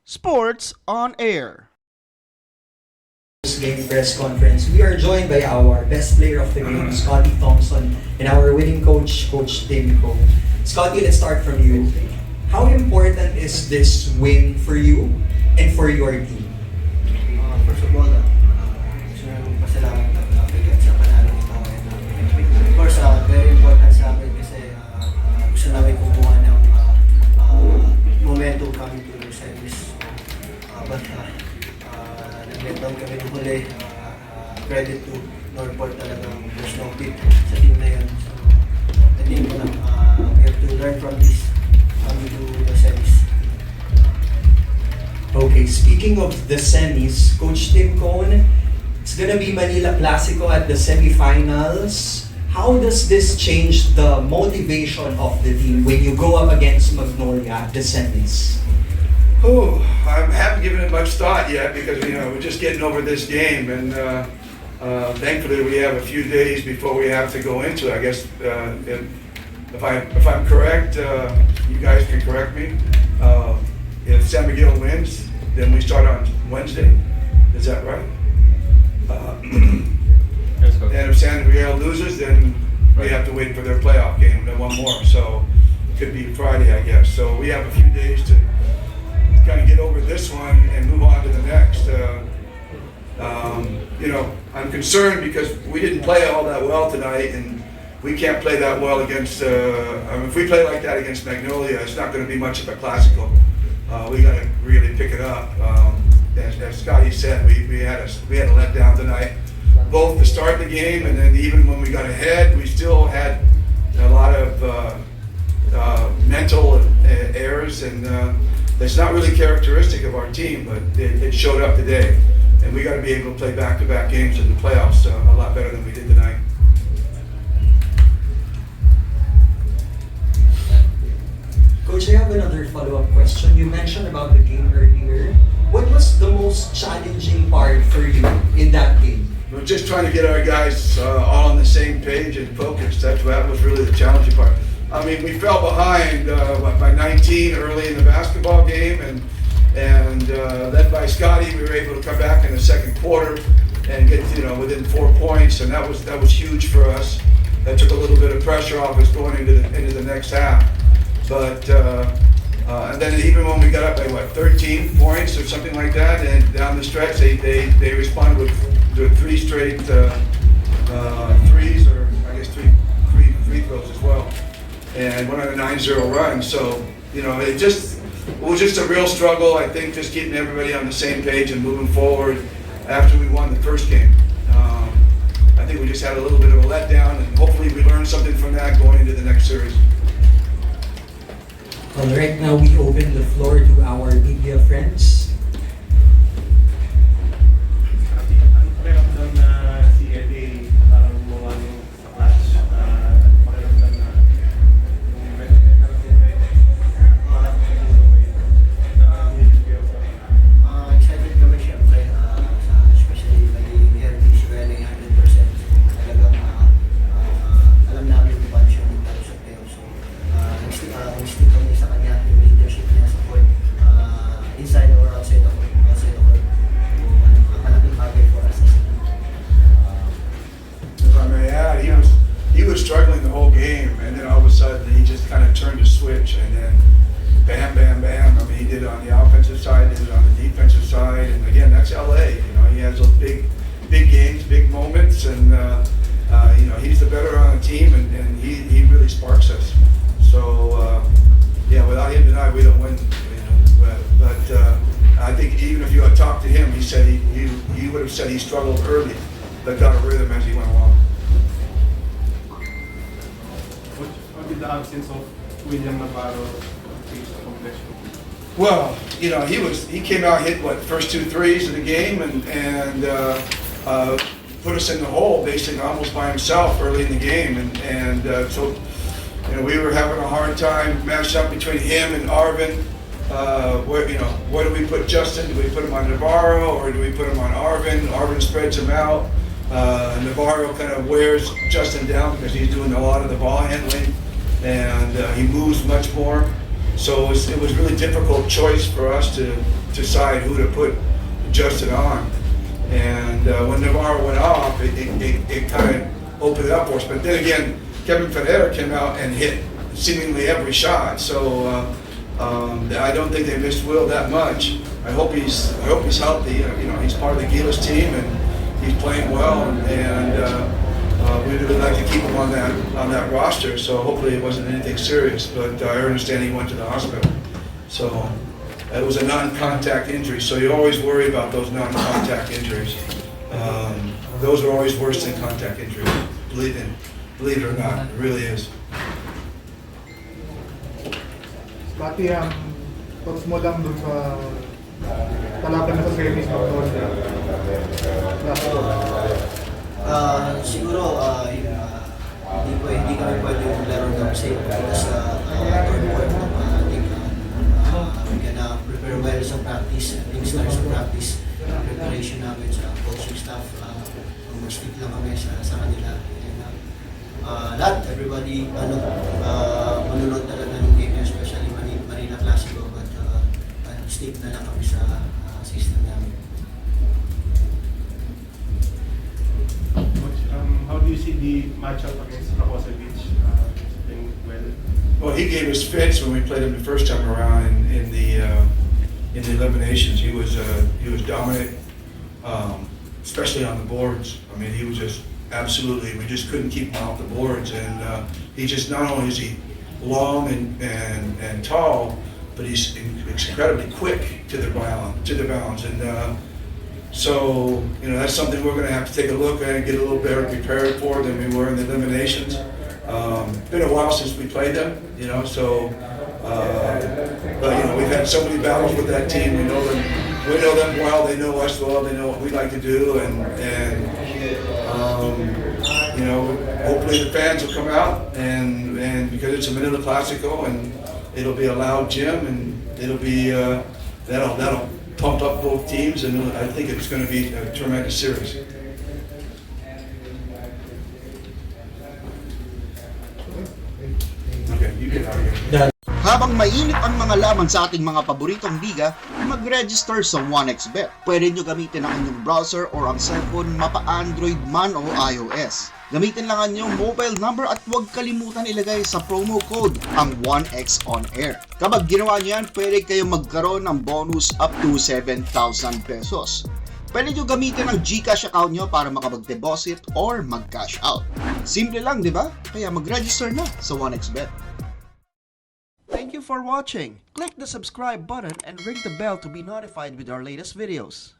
Sports on Air. Game press conference, we are joined by our best player of the game, Scottie Thompson, and our winning coach, Coach Timko. Scottie, let's start from you. How important is this win for you and for your team? First of all, gusto na magpasalamat ng African sa panalo nito. And of course, very important sa amin kasi gusto namin kumuha ng momentum coming to the series. But nag-let down kami nung huli. Credit to Northport talagang there's no pick sa team na yun. So, I think we have to learn from this coming to the series. Okay, speaking of the semis, Coach Tim Cone, it's gonna be Manila Classico at the semifinals. How does this change the motivation of the team when you go up against Magnolia at the semis? Oh, I haven't given it much thought yet because we're just getting over this game, and thankfully we have a few days before we have to go into it. I guess if I'm correct, you guys can correct me. If San Miguel wins, then we start on Wednesday. Is that right? And if San Miguel loses, then we have to wait for their playoff game, then one more. So it could be Friday, I guess. So we have a few days to kind of get over this one and move on to the next. I'm concerned because we didn't play all that well tonight, and we can't play that well against. If we play like that against Magnolia, it's not going to be much of a classical. We got to really pick it up. As Scottie said, we had a letdown tonight, both to start the game and then even when we got ahead, we still had a lot of mental errors, and it's not really characteristic of our team, but it showed up today. And we got to be able to play back-to-back games in the playoffs a lot better than we did tonight. Coach, I have another follow-up question. You mentioned about the game earlier. What was the most challenging part for you in that game? We're just trying to get our guys all on the same page and focused. That was really the challenging part. I mean, we fell behind by 19 early in the basketball game, and led by Scottie, we were able to come back in the second quarter and get within 4 points, and that was huge for us. That took a little bit of pressure off us going into the next half. But and then even when we got up by 13 points or something like that, and down the stretch they responded with 3 straight threes, or I guess three free throws as well, and went on a 9-0 run. So it was just a real struggle. I think just keeping everybody on the same page and moving forward after we won the first game. I think we just had a little bit of a letdown, and hopefully we learned something from that going into the next series. Well, right now we open the floor to our media friends. Pakiramdam na si Eddie parang gumawa nung sa class. Pakiramdam na yung Excited kami siyempre, especially may heritage running 100%. Talagang alam namin kung paano siya magtalo sa playoffs. So, nag-stick kami sa kanya, yung leadership niya sa court, inside or outside the court. So, malaking bagay for us. If I may add, he was struggling the whole game, and then all of a sudden he just kind of turned a switch, and then bam, bam, bam. I mean, he did it on the offensive side, did it on the defensive side, and again, that's LA. He has those big games, big moments, and he's the better on the team, and he really sparks us. So without him tonight, we don't win. But I think even if you had talked to him, he said he would have said he struggled early, but got a rhythm as he went along. What did the absence of William Navarro change the complexion? Well, he came out, hit first 2 threes of the game, and put us in the hole basically almost by himself early in the game, and so we were having a hard time matched up between him and Arvin. Where do we put Justin? Do we put him on Navarro, or do we put him on Arvin? Arvin spreads him out. Navarro kind of wears Justin down because he's doing a lot of the ball handling, and he moves much more. So it was really difficult choice for us to decide who to put Justin on. And when Navarro went off, it kind of opened it up for us. But then again, Kevin Ferreira came out and hit seemingly every shot. So I don't think they missed Will that much. I hope he's healthy. You know, he's part of the Gilas team and he's playing well. And we'd really like to keep him on that roster. So hopefully it wasn't anything serious. But I understand he went to the hospital. So. It was a non-contact injury, so you always worry about those non-contact injuries. Those are always worse than contact injuries, believe it or not, it really is. Scottie, thoughts mo lang dun sa Kalaban na sa semis Magnolia Classico? Siguro, hindi kami pwede maglaro ng safe dito sa tournament. We're gonna prepare well sa practice. Things start sa practice. Preparation namin sa coaching staff. Mag-stick lang kami sa kanila. And, everybody, manunod talaga ng game, especially Manila Classico. But stick na lang kami sa system namin. How do you see the matchup against Rakocevic? Playing well? Well, he gave us fits when we played him the first time around in the eliminations. He was dominant, especially on the boards. I mean, he was just absolutely. We just couldn't keep him off the boards, and he just not only is he long and tall, but he's incredibly quick to the bounds. And so you know that's something we're going to have to take a look at and get a little better prepared for than we were in the eliminations. It's been a while since we played them, you know, so, but you know, we've had so many battles with that team. We know them well, they know us well, they know what we like to do, and you know, hopefully the fans will come out, and because it's a Manila Classico, and it'll be a loud gym, and it'll be, that'll pump up both teams, and I think it's going to be a tremendous series. Habang mainit ang mga laman sa ating mga paboritong liga, mag-register sa 1xBet. Pwede nyo gamitin ang inyong browser or ang cellphone, mapa-Android man o iOS. Gamitin lang ang inyong mobile number at huwag kalimutan ilagay sa promo code ang 1x on air. Kapag ginawa nyo yan, pwede kayong magkaroon ng bonus up to 7,000 pesos. Pwede nyo gamitin ang GCash account nyo para makapag-deposit or mag-cash out. Simple lang, di ba? Kaya mag-register na sa 1xBet. Thank you for watching. Click the subscribe button and ring the bell to be notified with our latest videos.